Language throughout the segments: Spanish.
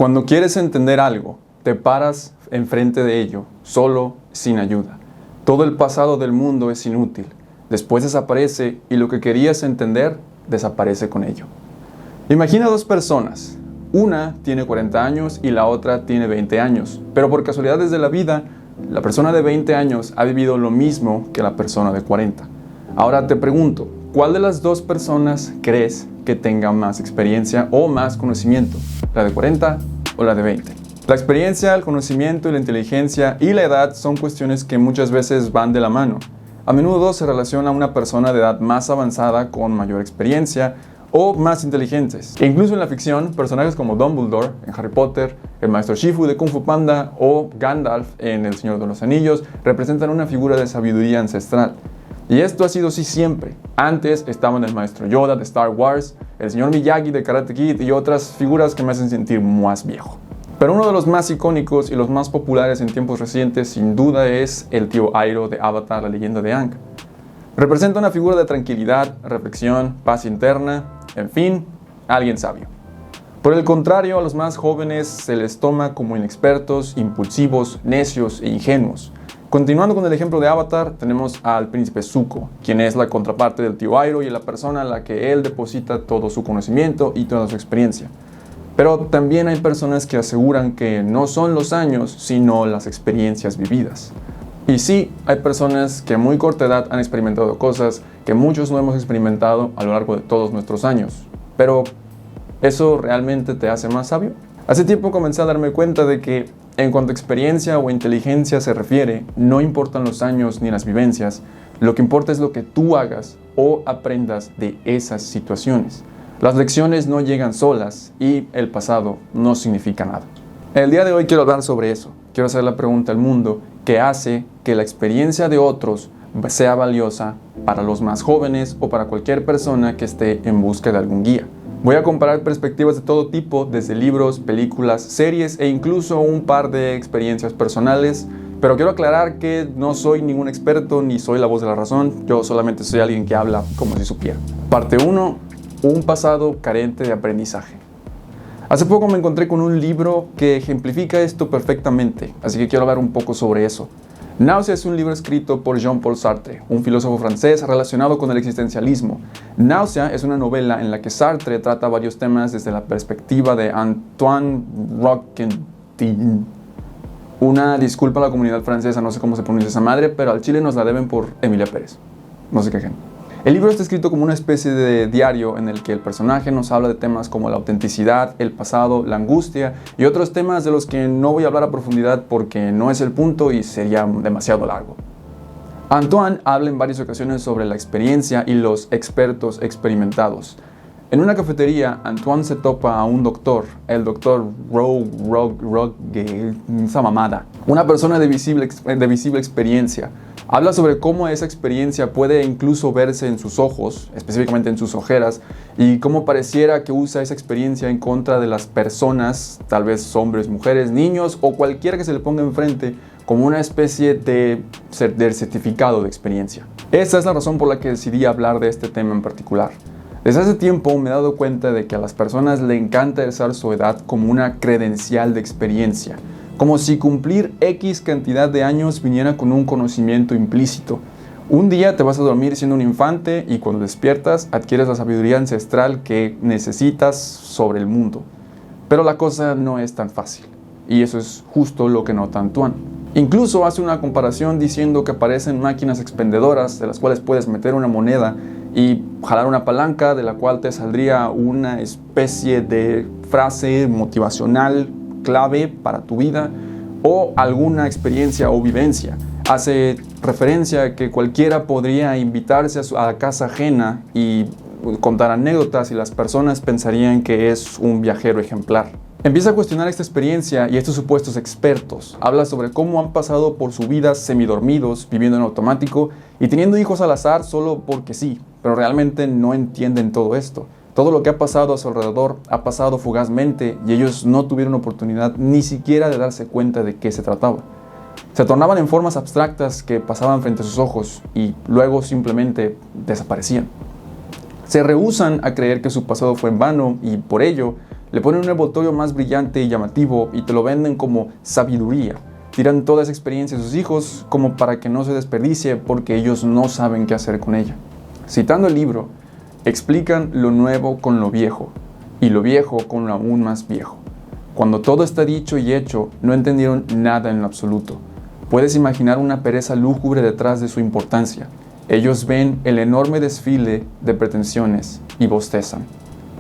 Cuando quieres entender algo, te paras enfrente de ello, solo, sin ayuda. Todo el pasado del mundo es inútil. Después desaparece y lo que querías entender, desaparece con ello. Imagina dos personas. Una tiene 40 años y la otra tiene 20 años. Pero por casualidades de la vida, la persona de 20 años ha vivido lo mismo que la persona de 40. Ahora te pregunto, ¿cuál de las dos personas crees que tenga más experiencia o más conocimiento? ¿La de 40 o la de 20? La experiencia, el conocimiento y la inteligencia y la edad son cuestiones que muchas veces van de la mano. A menudo se relaciona a una persona de edad más avanzada con mayor experiencia o más inteligentes. E incluso en la ficción, personajes como Dumbledore en Harry Potter, el maestro Shifu de Kung Fu Panda o Gandalf en El Señor de los Anillos representan una figura de sabiduría ancestral. Y esto ha sido así siempre. Antes estaban el maestro Yoda de Star Wars, el señor Miyagi de Karate Kid y otras figuras que me hacen sentir más viejo. Pero uno de los más icónicos y los más populares en tiempos recientes sin duda es el tío Iroh de Avatar, la leyenda de Aang. Representa una figura de tranquilidad, reflexión, paz interna, en fin, alguien sabio. Por el contrario, a los más jóvenes se les toma como inexpertos, impulsivos, necios e ingenuos. Continuando con el ejemplo de Avatar, tenemos al príncipe Zuko, quien es la contraparte del tío Iroh y la persona en la que él deposita todo su conocimiento y toda su experiencia. Pero también hay personas que aseguran que no son los años, sino las experiencias vividas. Y sí, hay personas que a muy corta edad han experimentado cosas que muchos no hemos experimentado a lo largo de todos nuestros años. Pero, ¿eso realmente te hace más sabio? Hace tiempo comencé a darme cuenta de que, en cuanto a experiencia o inteligencia se refiere, no importan los años ni las vivencias, lo que importa es lo que tú hagas o aprendas de esas situaciones. Las lecciones no llegan solas y el pasado no significa nada. El día de hoy quiero hablar sobre eso. Quiero hacer la pregunta al mundo: ¿qué hace que la experiencia de otros sea valiosa para los más jóvenes o para cualquier persona que esté en busca de algún guía? Voy a comparar perspectivas de todo tipo, desde libros, películas, series e incluso un par de experiencias personales. Pero quiero aclarar que no soy ningún experto ni soy la voz de la razón. Yo solamente soy alguien que habla como si supiera. Parte 1. Un pasado carente de aprendizaje. Hace poco me encontré con un libro que ejemplifica esto perfectamente, así que quiero hablar un poco sobre eso. Náusea es un libro escrito por Jean-Paul Sartre, un filósofo francés relacionado con el existencialismo. Náusea es una novela en la que Sartre trata varios temas desde la perspectiva de Antoine Roquentin. Una disculpa a la comunidad francesa, no sé cómo se pronuncia esa madre, pero al chile nos la deben por Emilia Pérez. No se quejen. El libro está escrito como una especie de diario en el que el personaje nos habla de temas como la autenticidad, el pasado, la angustia y otros temas de los que no voy a hablar a profundidad porque no es el punto y sería demasiado largo. Antoine habla en varias ocasiones sobre la experiencia y los expertos experimentados. En una cafetería, Antoine se topa a un doctor, el doctor esa mamada, una persona de visible experiencia. Habla sobre cómo esa experiencia puede incluso verse en sus ojos, específicamente en sus ojeras, y cómo pareciera que usa esa experiencia en contra de las personas, tal vez hombres, mujeres, niños o cualquiera que se le ponga enfrente, como una especie de certificado de experiencia. Esa es la razón por la que decidí hablar de este tema en particular. Desde hace tiempo me he dado cuenta de que a las personas le encanta usar su edad como una credencial de experiencia, como si cumplir X cantidad de años viniera con un conocimiento implícito. Un día te vas a dormir siendo un infante y cuando despiertas adquieres la sabiduría ancestral que necesitas sobre el mundo. Pero la cosa no es tan fácil, y eso es justo lo que nota Antoine. Incluso hace una comparación diciendo que aparecen máquinas expendedoras de las cuales puedes meter una moneda y jalar una palanca de la cual te saldría una especie de frase motivacional clave para tu vida o alguna experiencia o vivencia. Hace referencia a que cualquiera podría invitarse a la casa ajena y contar anécdotas y las personas pensarían que es un viajero ejemplar. Empieza a cuestionar esta experiencia y estos supuestos expertos. Habla sobre cómo han pasado por su vida semidormidos, viviendo en automático y teniendo hijos al azar solo porque sí, pero realmente no entienden todo esto. Todo lo que ha pasado a su alrededor ha pasado fugazmente y ellos no tuvieron oportunidad ni siquiera de darse cuenta de qué se trataba. Se tornaban en formas abstractas que pasaban frente a sus ojos y luego simplemente desaparecían. Se rehúsan a creer que su pasado fue en vano y por ello Le ponen un envoltorio más brillante y llamativo y te lo venden como sabiduría. Tiran toda esa experiencia a sus hijos como para que no se desperdicie porque ellos no saben qué hacer con ella. Citando el libro, explican lo nuevo con lo viejo y lo viejo con lo aún más viejo. Cuando todo está dicho y hecho, no entendieron nada en lo absoluto. Puedes imaginar una pereza lúgubre detrás de su importancia. Ellos ven el enorme desfile de pretensiones y bostezan.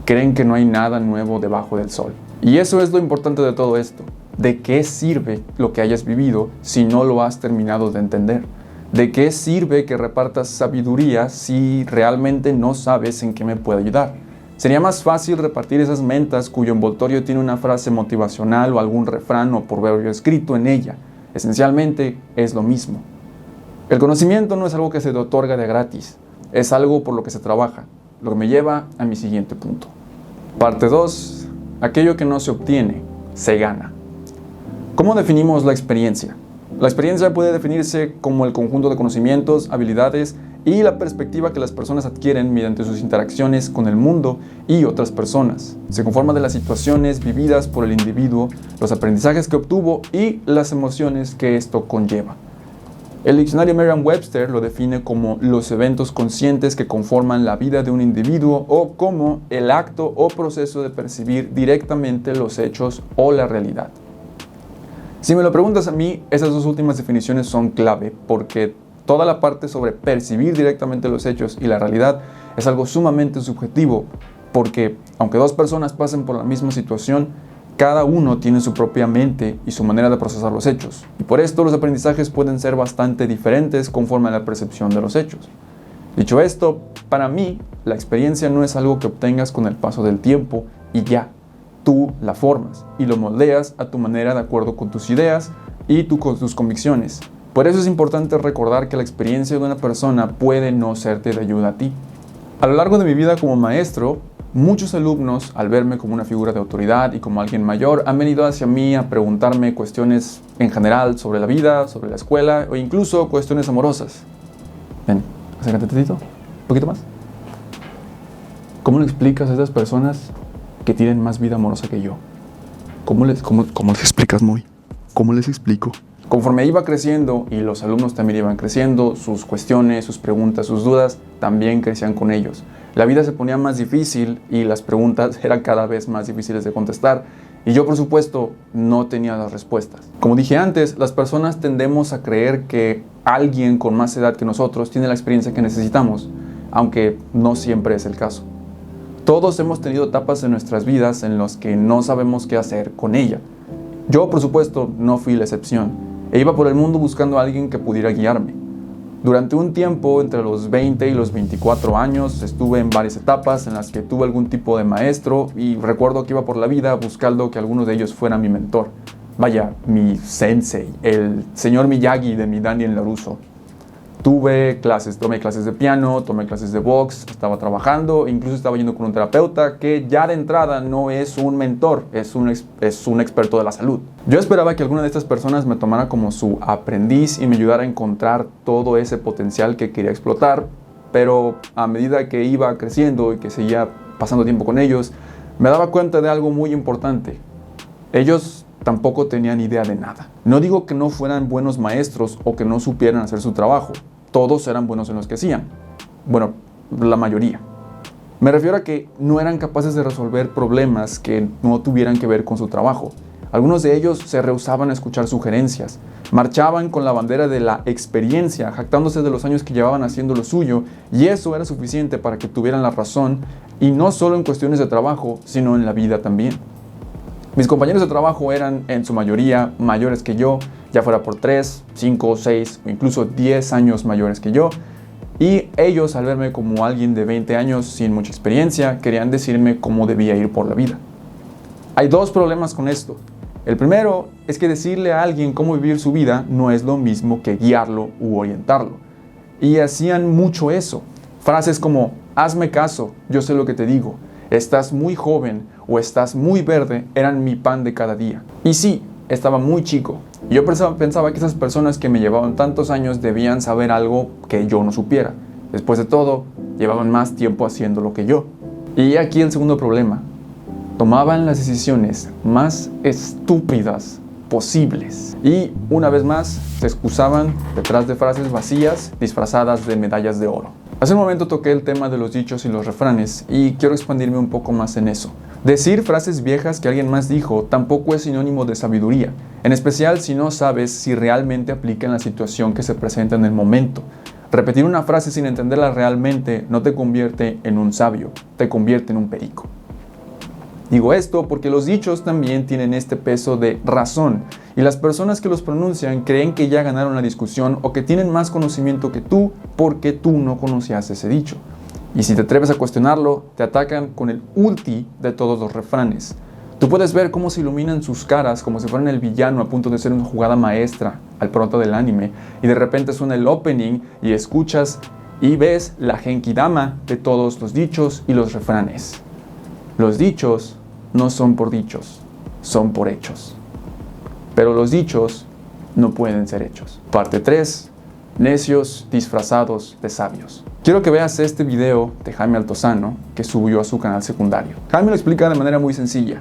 Creen que no hay nada nuevo debajo del sol. Y eso es lo importante de todo esto. ¿De qué sirve lo que hayas vivido si no lo has terminado de entender? ¿De qué sirve que repartas sabiduría si realmente no sabes en qué me puede ayudar? Sería más fácil repartir esas mentas cuyo envoltorio tiene una frase motivacional o algún refrán o proverbio escrito en ella. Esencialmente es lo mismo. El conocimiento no es algo que se te otorga de gratis, es algo por lo que se trabaja, lo que me lleva a mi siguiente punto. Parte 2. Aquello que no se obtiene, se gana. ¿Cómo definimos la experiencia? La experiencia puede definirse como el conjunto de conocimientos, habilidades y la perspectiva que las personas adquieren mediante sus interacciones con el mundo y otras personas. Se conforma de las situaciones vividas por el individuo, los aprendizajes que obtuvo y las emociones que esto conlleva. El diccionario Merriam-Webster lo define como los eventos conscientes que conforman la vida de un individuo o como el acto o proceso de percibir directamente los hechos o la realidad. Si me lo preguntas a mí, esas dos últimas definiciones son clave porque toda la parte sobre percibir directamente los hechos y la realidad es algo sumamente subjetivo porque aunque dos personas pasen por la misma situación, cada uno tiene su propia mente y su manera de procesar los hechos. Y por esto los aprendizajes pueden ser bastante diferentes conforme a la percepción de los hechos. Dicho esto, para mí, la experiencia no es algo que obtengas con el paso del tiempo y ya. Tú la formas y lo moldeas a tu manera de acuerdo con tus ideas y con tus convicciones. Por eso es importante recordar que la experiencia de una persona puede no serte de ayuda a ti. A lo largo de mi vida como maestro, muchos alumnos, al verme como una figura de autoridad y como alguien mayor, han venido hacia mí a preguntarme cuestiones en general sobre la vida, sobre la escuela o incluso cuestiones amorosas. Ven, acércate tantito, un poquito más. ¿Cómo le explicas a esas personas que tienen más vida amorosa que yo? ¿Cómo les explicas, Moy? ¿Cómo les explico? Conforme iba creciendo y los alumnos también iban creciendo, sus cuestiones, sus preguntas, sus dudas también crecían con ellos. La vida se ponía más difícil y las preguntas eran cada vez más difíciles de contestar y yo por supuesto no tenía las respuestas. Como dije antes, las personas tendemos a creer que alguien con más edad que nosotros tiene la experiencia que necesitamos, aunque no siempre es el caso. Todos hemos tenido etapas en nuestras vidas en las que no sabemos qué hacer con ella. Yo por supuesto no fui la excepción e iba por el mundo buscando a alguien que pudiera guiarme. Durante un tiempo, entre los 20 y los 24 años, estuve en varias etapas en las que tuve algún tipo de maestro y recuerdo que iba por la vida buscando que alguno de ellos fuera mi mentor. Vaya, mi sensei, el señor Miyagi de mi Daniel LaRusso. Tomé clases de piano, tomé clases de box, estaba trabajando, incluso estaba yendo con un terapeuta que ya de entrada no es un mentor, es un experto de la salud. Yo esperaba que alguna de estas personas me tomara como su aprendiz y me ayudara a encontrar todo ese potencial que quería explotar, pero a medida que iba creciendo y que seguía pasando tiempo con ellos, me daba cuenta de algo muy importante. Ellos tampoco tenían idea de nada. No digo que no fueran buenos maestros o que no supieran hacer su trabajo. Todos eran buenos en lo que hacían. Bueno, la mayoría. Me refiero a que no eran capaces de resolver problemas que no tuvieran que ver con su trabajo. Algunos de ellos se rehusaban a escuchar sugerencias. Marchaban con la bandera de la experiencia, jactándose de los años que llevaban haciendo lo suyo, y eso era suficiente para que tuvieran la razón, y no solo en cuestiones de trabajo, sino en la vida también. Mis compañeros de trabajo eran en su mayoría mayores que yo, ya fuera por 3, 5, 6 o incluso 10 años mayores que yo. Y ellos, al verme como alguien de 20 años sin mucha experiencia, querían decirme cómo debía ir por la vida. Hay dos problemas con esto. El primero es que decirle a alguien cómo vivir su vida no es lo mismo que guiarlo u orientarlo. Y hacían mucho eso. Frases como, hazme caso, yo sé lo que te digo. Estás muy joven o estás muy verde eran mi pan de cada día. Y sí, estaba muy chico. Yo pensaba que esas personas que me llevaban tantos años debían saber algo que yo no supiera. Después de todo, llevaban más tiempo haciéndolo que yo. Y aquí el segundo problema. tomaban las decisiones más estúpidas posibles. Y una vez más, se excusaban detrás de frases vacías disfrazadas de medallas de oro. Hace un momento toqué el tema de los dichos y los refranes y quiero expandirme un poco más en eso. Decir frases viejas que alguien más dijo tampoco es sinónimo de sabiduría, en especial si no sabes si realmente aplica en la situación que se presenta en el momento. Repetir una frase sin entenderla realmente no te convierte en un sabio, te convierte en un perico. Digo esto porque los dichos también tienen este peso de razón y las personas que los pronuncian creen que ya ganaron la discusión o que tienen más conocimiento que tú porque tú no conocías ese dicho. Y si te atreves a cuestionarlo, te atacan con el ulti de todos los refranes. Tú puedes ver cómo se iluminan sus caras como si fueran el villano a punto de ser una jugada maestra al pronto del anime y de repente suena el opening y escuchas y ves la genkidama de todos los dichos y los refranes. Los dichos no son por dichos, son por hechos. Pero los dichos no pueden ser hechos. Parte 3. Necios disfrazados de sabios. Quiero que veas este video de Jaime Altozano que subió a su canal secundario. Jaime lo explica de manera muy sencilla.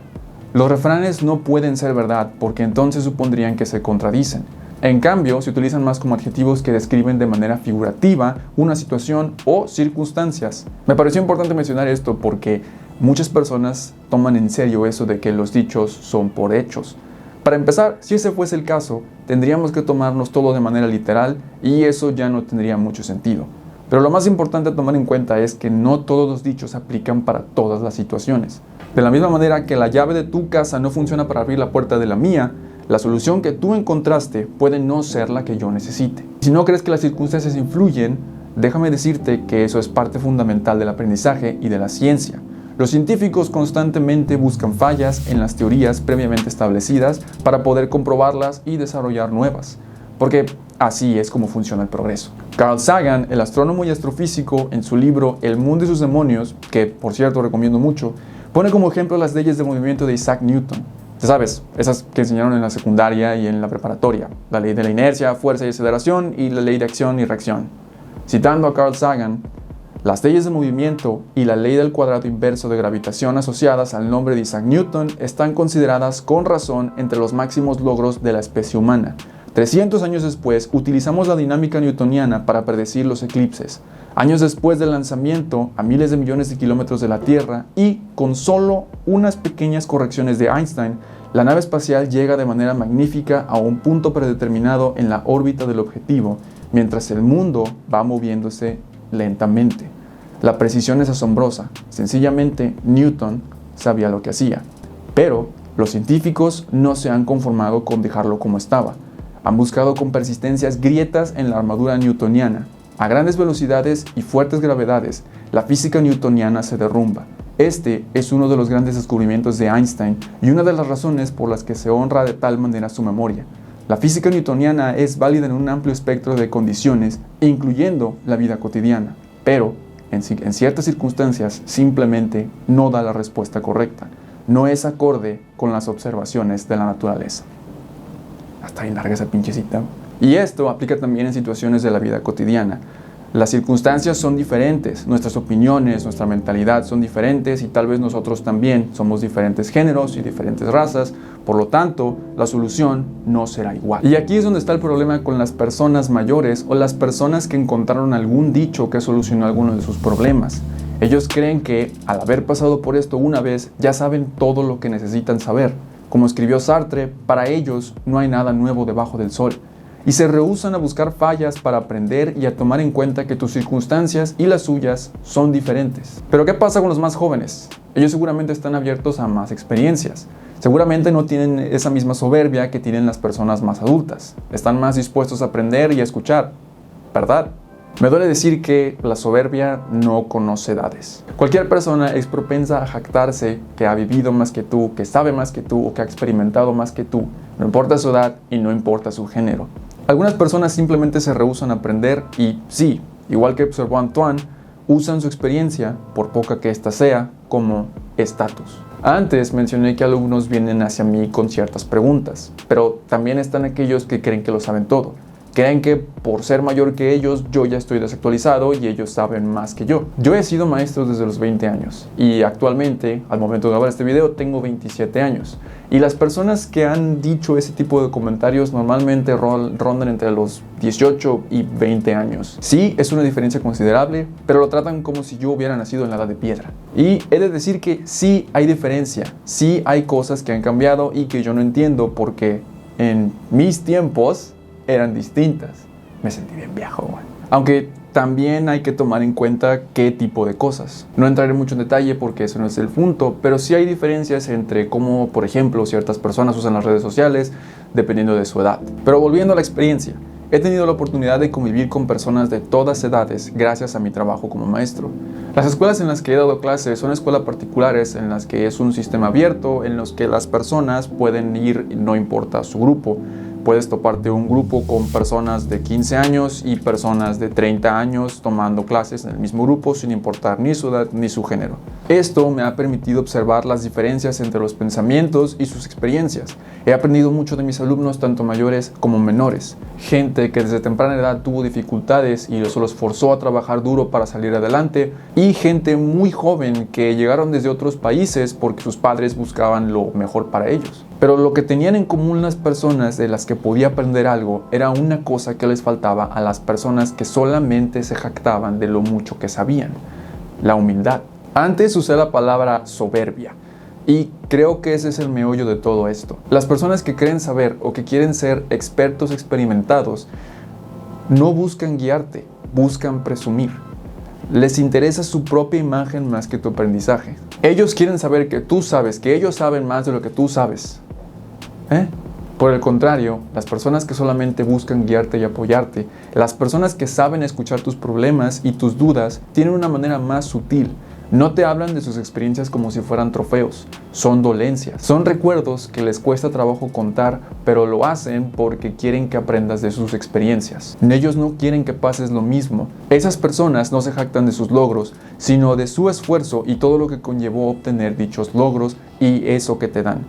Los refranes no pueden ser verdad porque entonces supondrían que se contradicen. En cambio, se utilizan más como adjetivos que describen de manera figurativa una situación o circunstancias. Me pareció importante mencionar esto porque muchas personas toman en serio eso de que los dichos son por hechos. Para empezar, si ese fuese el caso, tendríamos que tomarnos todo de manera literal y eso ya no tendría mucho sentido. Pero lo más importante a tomar en cuenta es que no todos los dichos aplican para todas las situaciones. De la misma manera que la llave de tu casa no funciona para abrir la puerta de la mía, la solución que tú encontraste puede no ser la que yo necesite. Si no crees que las circunstancias influyen, déjame decirte que eso es parte fundamental del aprendizaje y de la ciencia. Los científicos constantemente buscan fallas en las teorías previamente establecidas para poder comprobarlas y desarrollar nuevas, porque así es como funciona el progreso. Carl Sagan, el astrónomo y astrofísico, en su libro El mundo y sus demonios, que por cierto recomiendo mucho, pone como ejemplo las leyes de movimiento de Isaac Newton. Ya sabes, esas que enseñaron en la secundaria y en la preparatoria, la ley de la inercia, fuerza y aceleración y la ley de acción y reacción. Citando a Carl Sagan, las leyes de movimiento y la ley del cuadrado inverso de gravitación asociadas al nombre de Isaac Newton están consideradas con razón entre los máximos logros de la especie humana. 300 años después, utilizamos la dinámica newtoniana para predecir los eclipses. Años después del lanzamiento a miles de millones de kilómetros de la Tierra y con solo unas pequeñas correcciones de Einstein, la nave espacial llega de manera magnífica a un punto predeterminado en la órbita del objetivo, mientras el mundo va moviéndose lentamente. La precisión es asombrosa. Sencillamente, Newton sabía lo que hacía. Pero los científicos no se han conformado con dejarlo como estaba. Han buscado con persistencias grietas en la armadura newtoniana. A grandes velocidades y fuertes gravedades, la física newtoniana se derrumba. Este es uno de los grandes descubrimientos de Einstein y una de las razones por las que se honra de tal manera su memoria. La física newtoniana es válida en un amplio espectro de condiciones, incluyendo la vida cotidiana, pero en ciertas circunstancias simplemente no da la respuesta correcta. No es acorde con las observaciones de la naturaleza. Hasta bien larga esa pinche cita. Y esto aplica también en situaciones de la vida cotidiana. Las circunstancias son diferentes, nuestras opiniones, nuestra mentalidad son diferentes y tal vez nosotros también somos diferentes géneros y diferentes razas, por lo tanto, la solución no será igual. Y aquí es donde está el problema con las personas mayores o las personas que encontraron algún dicho que solucionó alguno de sus problemas. Ellos creen que, al haber pasado por esto una vez, ya saben todo lo que necesitan saber. Como escribió Sartre, para ellos no hay nada nuevo debajo del sol. Y se rehúsan a buscar fallas para aprender y a tomar en cuenta que tus circunstancias y las suyas son diferentes. Pero ¿qué pasa con los más jóvenes? Ellos seguramente están abiertos a más experiencias. Seguramente no tienen esa misma soberbia que tienen las personas más adultas. Están más dispuestos a aprender y a escuchar, ¿verdad? Me duele decir que la soberbia no conoce edades. Cualquier persona es propensa a jactarse que ha vivido más que tú, que sabe más que tú o que ha experimentado más que tú. No importa su edad y no importa su género. Algunas personas simplemente se rehúsan a aprender y sí, igual que observó Antoine, usan su experiencia, por poca que ésta sea, como estatus. Antes mencioné que alumnos vienen hacia mí con ciertas preguntas, pero también están aquellos que creen que lo saben todo, Creen que por ser mayor que ellos, yo ya estoy desactualizado y ellos saben más que yo. Yo he sido maestro desde los 20 años y actualmente, al momento de grabar este video, tengo 27 años. Y las personas que han dicho ese tipo de comentarios normalmente rondan entre los 18 y 20 años. Sí, es una diferencia considerable, pero lo tratan como si yo hubiera nacido en la edad de piedra. Y he de decir que sí hay diferencia, sí hay cosas que han cambiado y que yo no entiendo porque en mis tiempos eran distintas. Me sentí bien viejo, güey. Aunque también hay que tomar en cuenta qué tipo de cosas. No entraré mucho en detalle porque eso no es el punto, pero sí hay diferencias entre cómo, por ejemplo, ciertas personas usan las redes sociales dependiendo de su edad. Pero volviendo a la experiencia, he tenido la oportunidad de convivir con personas de todas edades gracias a mi trabajo como maestro. Las escuelas en las que he dado clases son escuelas particulares en las que es un sistema abierto, en los que las personas pueden ir, no importa su grupo. Puedes toparte un grupo con personas de 15 años y personas de 30 años tomando clases en el mismo grupo sin importar ni su edad ni su género. Esto me ha permitido observar las diferencias entre los pensamientos y sus experiencias. He aprendido mucho de mis alumnos, tanto mayores como menores. Gente que desde temprana edad tuvo dificultades y eso los forzó a trabajar duro para salir adelante. Y gente muy joven que llegaron desde otros países porque sus padres buscaban lo mejor para ellos. Pero lo que tenían en común las personas de las que podía aprender algo era una cosa que les faltaba a las personas que solamente se jactaban de lo mucho que sabían: la humildad. Antes usé la palabra soberbia y creo que ese es el meollo de todo esto. Las personas que creen saber o que quieren ser expertos experimentados no buscan guiarte, buscan presumir. Les interesa su propia imagen más que tu aprendizaje. Ellos quieren saber que tú sabes, que ellos saben más de lo que tú sabes. Por el contrario, las personas que solamente buscan guiarte y apoyarte, las personas que saben escuchar tus problemas y tus dudas, tienen una manera más sutil. No te hablan de sus experiencias como si fueran trofeos, son dolencias, son recuerdos que les cuesta trabajo contar, pero lo hacen porque quieren que aprendas de sus experiencias. Ellos no quieren que pases lo mismo. Esas personas no se jactan de sus logros, sino de su esfuerzo y todo lo que conllevó obtener dichos logros y eso que te dan.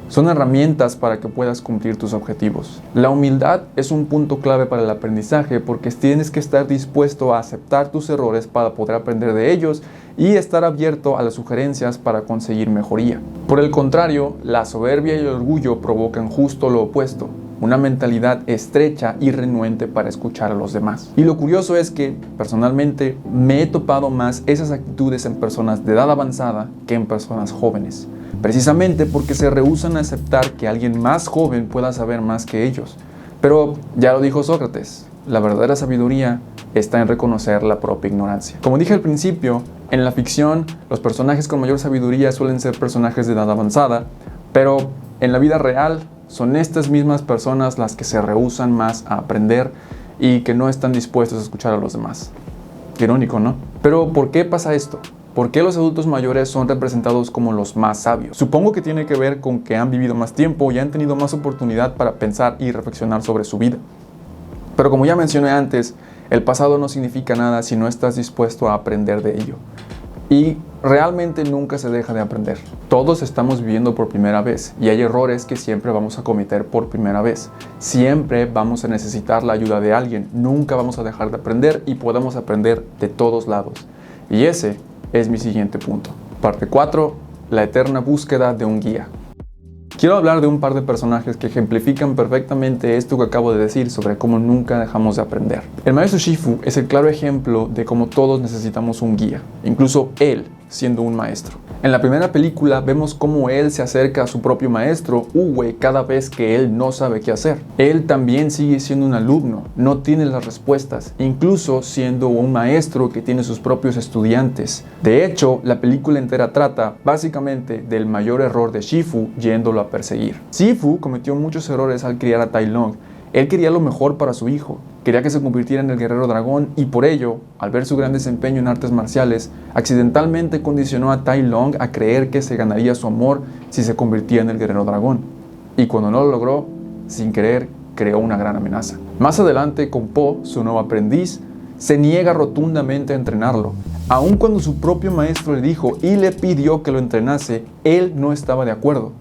Son herramientas para que puedas cumplir tus objetivos. La humildad es un punto clave para el aprendizaje porque tienes que estar dispuesto a aceptar tus errores para poder aprender de ellos y estar abierto a las sugerencias para conseguir mejoría. Por el contrario, la soberbia y el orgullo provocan justo lo opuesto: una mentalidad estrecha y renuente para escuchar a los demás. Y lo curioso es que, personalmente, me he topado más esas actitudes en personas de edad avanzada que en personas jóvenes. Precisamente porque se rehúsan a aceptar que alguien más joven pueda saber más que ellos. Pero ya lo dijo Sócrates, la verdadera sabiduría está en reconocer la propia ignorancia. Como dije al principio, en la ficción los personajes con mayor sabiduría suelen ser personajes de edad avanzada, pero en la vida real son estas mismas personas las que se rehúsan más a aprender y que no están dispuestos a escuchar a los demás. Irónico, ¿no? Pero ¿por qué pasa esto? ¿Por qué los adultos mayores son representados como los más sabios? Supongo que tiene que ver con que han vivido más tiempo y han tenido más oportunidad para pensar y reflexionar sobre su vida. Pero como ya mencioné antes, el pasado no significa nada si no estás dispuesto a aprender de ello. Y realmente nunca se deja de aprender. Todos estamos viviendo por primera vez y hay errores que siempre vamos a cometer por primera vez. Siempre vamos a necesitar la ayuda de alguien. Nunca vamos a dejar de aprender y podemos aprender de todos lados. Y ese es mi siguiente punto. Parte 4. La eterna búsqueda de un guía. Quiero hablar de un par de personajes que ejemplifican perfectamente esto que acabo de decir sobre cómo nunca dejamos de aprender. El maestro Shifu es el claro ejemplo de cómo todos necesitamos un guía, incluso él siendo un maestro. En la primera película vemos cómo él se acerca a su propio maestro, Uwe, cada vez que él no sabe qué hacer. Él también sigue siendo un alumno, no tiene las respuestas, incluso siendo un maestro que tiene sus propios estudiantes. De hecho, la película entera trata básicamente del mayor error de Shifu yéndolo a perseguir. Shifu cometió muchos errores al criar a Tai Lung. Él quería lo mejor para su hijo, quería que se convirtiera en el guerrero dragón y por ello, al ver su gran desempeño en artes marciales, accidentalmente condicionó a Tai Lung a creer que se ganaría su amor si se convertía en el guerrero dragón. Y cuando no lo logró, sin querer, creó una gran amenaza. Más adelante, con Po, su nuevo aprendiz, se niega rotundamente a entrenarlo. Aun cuando su propio maestro le dijo y le pidió que lo entrenase, él no estaba de acuerdo.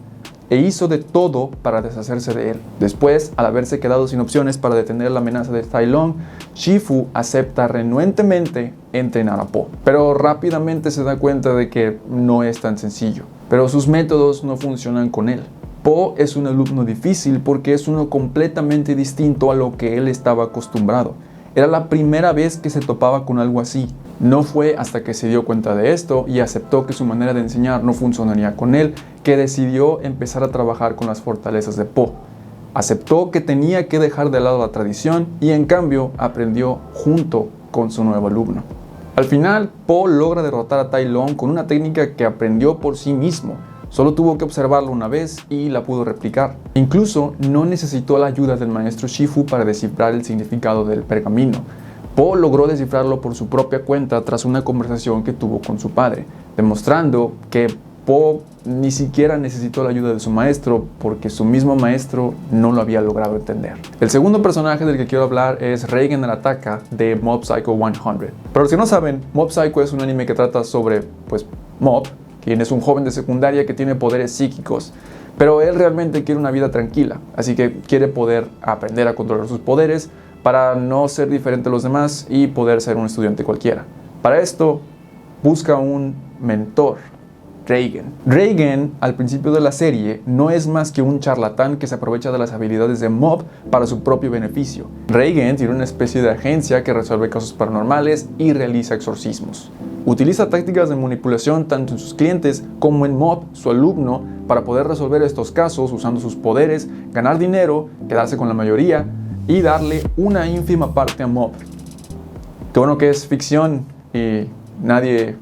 e hizo de todo para deshacerse de él. Después, al haberse quedado sin opciones para detener la amenaza de Tai Lung, Shifu acepta renuentemente entrenar a Po. Pero rápidamente se da cuenta de que no es tan sencillo. Pero sus métodos no funcionan con él. Po es un alumno difícil porque es uno completamente distinto a lo que él estaba acostumbrado. Era la primera vez que se topaba con algo así. No fue hasta que se dio cuenta de esto y aceptó que su manera de enseñar no funcionaría con él, que decidió empezar a trabajar con las fortalezas de Po. Aceptó que tenía que dejar de lado la tradición y en cambio aprendió junto con su nuevo alumno. Al final, Po logra derrotar a Tai Lung con una técnica que aprendió por sí mismo. Solo tuvo que observarlo una vez y la pudo replicar. Incluso no necesitó la ayuda del maestro Shifu para descifrar el significado del pergamino. Po logró descifrarlo por su propia cuenta tras una conversación que tuvo con su padre, demostrando que Po ni siquiera necesitó la ayuda de su maestro porque su mismo maestro no lo había logrado entender. El segundo personaje del que quiero hablar es Reigen Arataka de Mob Psycho 100. Para los que no saben, Mob Psycho es un anime que trata sobre, Mob, quien es un joven de secundaria que tiene poderes psíquicos, pero él realmente quiere una vida tranquila, así que quiere poder aprender a controlar sus poderes para no ser diferente a los demás y poder ser un estudiante cualquiera. Para esto, busca un mentor, Reigen. Reigen, al principio de la serie, no es más que un charlatán que se aprovecha de las habilidades de Mob para su propio beneficio. Reigen tiene una especie de agencia que resuelve casos paranormales y realiza exorcismos. Utiliza tácticas de manipulación tanto en sus clientes como en Mob, su alumno, para poder resolver estos casos usando sus poderes, ganar dinero, quedarse con la mayoría y darle una ínfima parte a Mob. Qué bueno que es ficción y nadie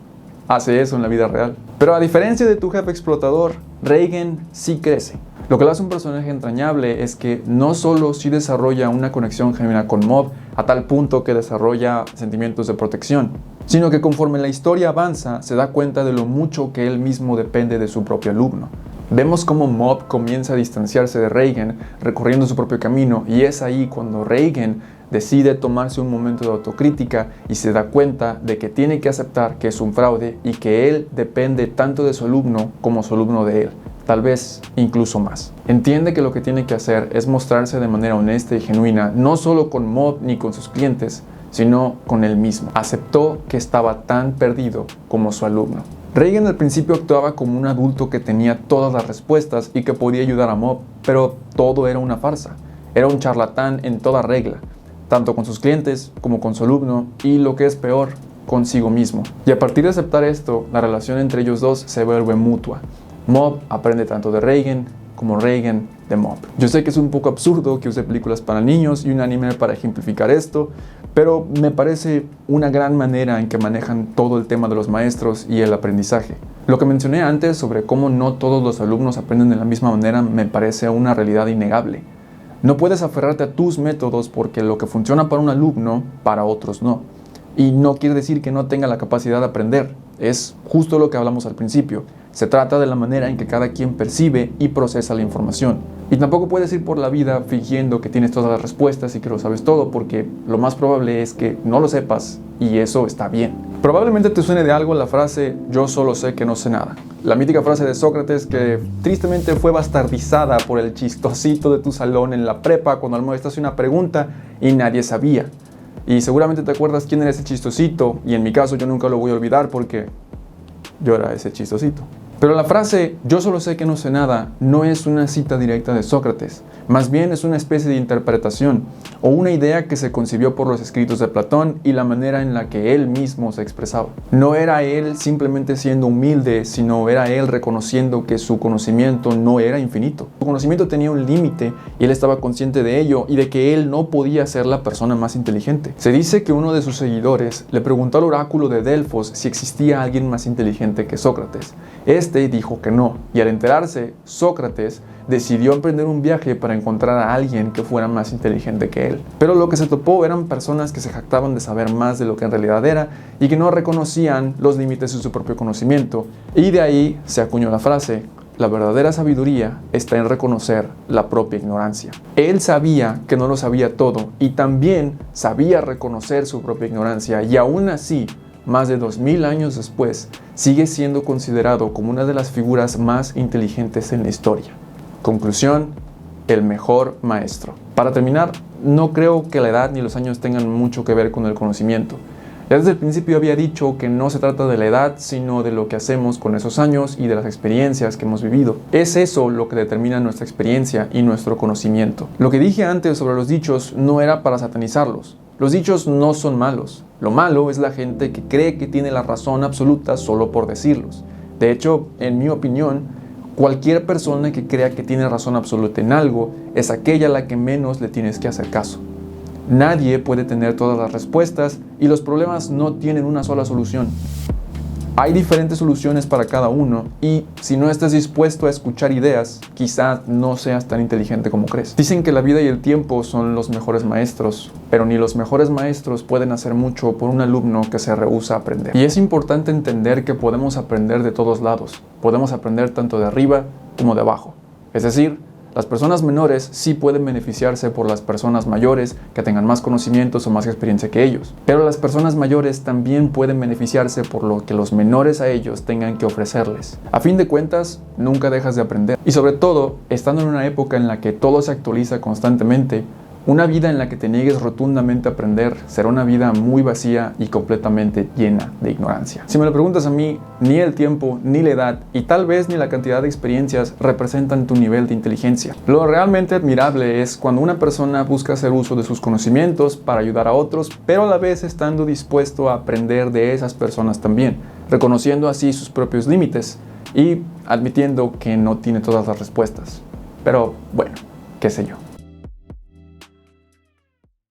hace eso en la vida real. Pero a diferencia de tu jefe explotador, Reigen sí crece. Lo que lo hace un personaje entrañable es que no solo sí desarrolla una conexión genuina con Mob a tal punto que desarrolla sentimientos de protección, sino que conforme la historia avanza se da cuenta de lo mucho que él mismo depende de su propio alumno. Vemos cómo Mob comienza a distanciarse de Reigen recorriendo su propio camino y es ahí cuando Reigen decide tomarse un momento de autocrítica y se da cuenta de que tiene que aceptar que es un fraude y que él depende tanto de su alumno como su alumno de él, tal vez incluso más. Entiende que lo que tiene que hacer es mostrarse de manera honesta y genuina, no solo con Mob ni con sus clientes, sino con él mismo. Aceptó que estaba tan perdido como su alumno. Reigen al principio actuaba como un adulto que tenía todas las respuestas y que podía ayudar a Mob, pero todo era una farsa. Era un charlatán en toda regla, tanto con sus clientes como con su alumno y, lo que es peor, consigo mismo. Y a partir de aceptar esto, la relación entre ellos dos se vuelve mutua. Mob aprende tanto de Reigen como Reigen de Mob. Yo sé que es un poco absurdo que use películas para niños y un anime para ejemplificar esto, pero me parece una gran manera en que manejan todo el tema de los maestros y el aprendizaje. Lo que mencioné antes sobre cómo no todos los alumnos aprenden de la misma manera me parece una realidad innegable. No puedes aferrarte a tus métodos porque lo que funciona para un alumno, para otros no. Y no quiere decir que no tenga la capacidad de aprender. Es justo lo que hablamos al principio. Se trata de la manera en que cada quien percibe y procesa la información. Y tampoco puedes ir por la vida fingiendo que tienes todas las respuestas y que lo sabes todo, porque lo más probable es que no lo sepas y eso está bien. Probablemente te suene de algo la frase "yo solo sé que no sé nada". La mítica frase de Sócrates que tristemente fue bastardizada por el chistosito de tu salón en la prepa cuando al maestro hacía una pregunta y nadie sabía. Y seguramente te acuerdas quién era ese chistosito, y en mi caso yo nunca lo voy a olvidar porque yo era ese chistosito. Pero la frase "yo solo sé que no sé nada" no es una cita directa de Sócrates, más bien es una especie de interpretación o una idea que se concibió por los escritos de Platón y la manera en la que él mismo se expresaba. No era él simplemente siendo humilde, sino era él reconociendo que su conocimiento no era infinito. Su conocimiento tenía un límite y él estaba consciente de ello y de que él no podía ser la persona más inteligente. Se dice que uno de sus seguidores le preguntó al oráculo de Delfos si existía alguien más inteligente que Sócrates. Este dijo que no, y al enterarse, Sócrates decidió emprender un viaje para encontrar a alguien que fuera más inteligente que él. Pero lo que se topó eran personas que se jactaban de saber más de lo que en realidad era y que no reconocían los límites de su propio conocimiento. Y de ahí se acuñó la frase: la verdadera sabiduría está en reconocer la propia ignorancia. Él sabía que no lo sabía todo y también sabía reconocer su propia ignorancia, y aún así, más de 2000 años después, sigue siendo considerado como una de las figuras más inteligentes en la historia. Conclusión: el mejor maestro. Para terminar, no creo que la edad ni los años tengan mucho que ver con el conocimiento. Ya desde el principio había dicho que no se trata de la edad, sino de lo que hacemos con esos años y de las experiencias que hemos vivido. Es eso lo que determina nuestra experiencia y nuestro conocimiento. Lo que dije antes sobre los dichos no era para satanizarlos. Los dichos no son malos. Lo malo es la gente que cree que tiene la razón absoluta solo por decirlos. De hecho, en mi opinión, cualquier persona que crea que tiene razón absoluta en algo es aquella a la que menos le tienes que hacer caso. Nadie puede tener todas las respuestas y los problemas no tienen una sola solución. Hay diferentes soluciones para cada uno y si no estás dispuesto a escuchar ideas, quizá no seas tan inteligente como crees. Dicen que la vida y el tiempo son los mejores maestros, pero ni los mejores maestros pueden hacer mucho por un alumno que se rehúsa a aprender. Y es importante entender que podemos aprender de todos lados. Podemos aprender tanto de arriba como de abajo. Es decir, las personas menores sí pueden beneficiarse por las personas mayores que tengan más conocimientos o más experiencia que ellos. Pero las personas mayores también pueden beneficiarse por lo que los menores a ellos tengan que ofrecerles. A fin de cuentas, nunca dejas de aprender. Y sobre todo, estando en una época en la que todo se actualiza constantemente, una vida en la que te niegues rotundamente a aprender será una vida muy vacía y completamente llena de ignorancia. Si me lo preguntas a mí, ni el tiempo, ni la edad y tal vez ni la cantidad de experiencias representan tu nivel de inteligencia. Lo realmente admirable es cuando una persona busca hacer uso de sus conocimientos para ayudar a otros, pero a la vez estando dispuesto a aprender de esas personas también, reconociendo así sus propios límites y admitiendo que no tiene todas las respuestas. Pero bueno, qué sé yo.